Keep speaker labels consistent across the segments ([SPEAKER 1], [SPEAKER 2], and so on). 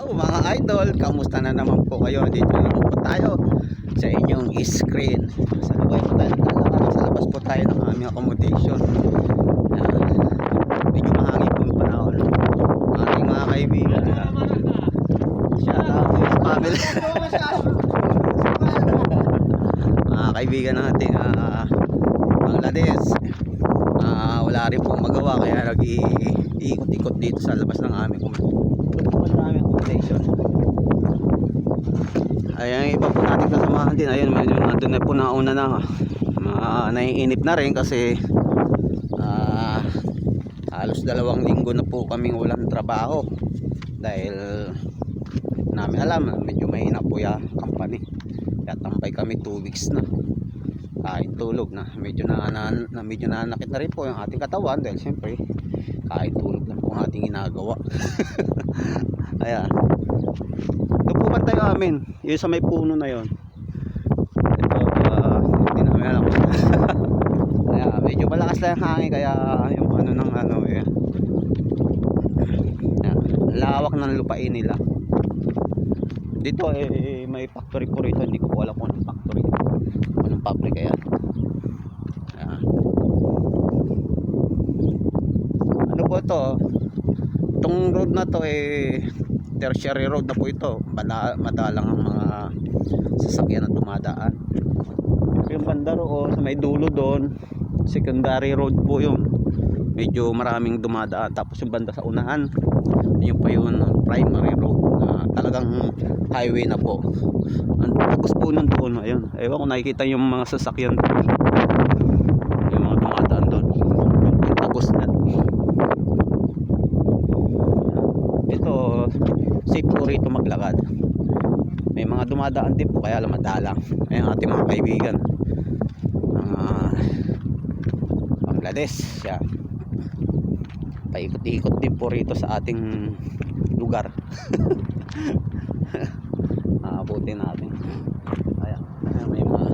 [SPEAKER 1] Hello mga idol, kamusta na naman po kayo? Dito naman po tayo sa inyong screen. Sa labas po tayo naglalakad, sa labas po tayo ng aming accommodation. Medyo mahangin po yung panahon. Ating mga kaibigan, shout out to his family. Mga kaibigan natin Bangladesh, wala rin pong magawa kaya nag-iikot-ikot dito sa labas ng aming accommodation. Ayan, iba po natin kasamahan din. Ayun, medyo nandun na po nauna na. Naiinip na rin kasi halos 2 linggo na po kaming walang trabaho dahil namin alam medyo mahina po yung company, kaya tambay kami 2 weeks na kain tulog na. Medyo nanakit na rin po yung ating katawan dahil siyempre kain tulog lang po ang ating ginagawa. Ayan, doon po bantay amin yung sa may puno na yon. Ito hindi namin alam. Kaya medyo malakas lang ang hangin kaya yung lawak ng lupain nila dito. May factory po rito, hindi ko po alam kung anong factory, anong fabrika yan. Ano po ito, itong road na to tertiary road na po ito. Madalang ang mga sasakyan na dumadaan. Yung banda roon sa may dulo doon, secondary road po yun, medyo maraming dumadaan. Tapos yung banda sa unahan, yun pa yun primary road na talagang highway na po. Ang tagos po nun doon. Ayun, ewan ko nakikita yung mga sasakyan, yung mga dumadaan doon, yung tagos na. Ito safe po rito maglakad. May mga dumadaan din po kaya lang madalang. Ayan ating mga kaibigan Bangladesh. Yan, paikot-ikot din po rito sa ating lugar. Abutin natin. Ayan,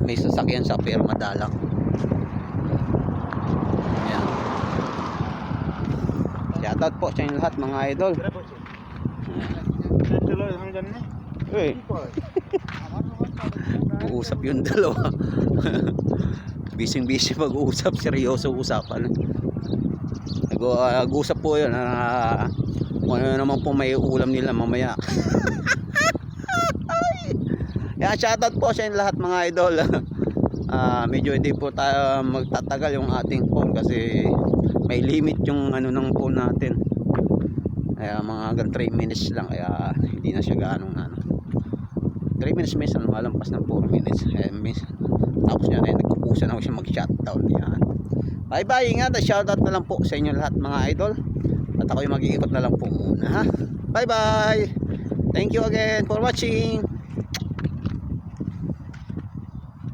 [SPEAKER 1] may sasakyan sa pero madalang. Ayan, shoutout po sa inyo lahat mga idol. Uusap yung dalawa. Busy mag-uusap, seryoso usapan. Nag-uusap po yun kung ano naman po may ulam nila mamaya. Yan, shoutout po sa inyo lahat mga idol. Medyo hindi po tayo magtatagal yung ating phone kasi may limit yung ng phone natin. Kaya mga hanggang 3 minutes lang, kaya hindi na siya ganong 3 minutes, minsan malampas ng 4 minutes. Tapos yan nagkukusa na ako siya mag-shutdown. Yan, bye bye, ingat. Shoutout na lang po sa inyo lahat mga idol. At ako yung mag-iikot na lang po muna, ha. Bye bye, thank you again for watching.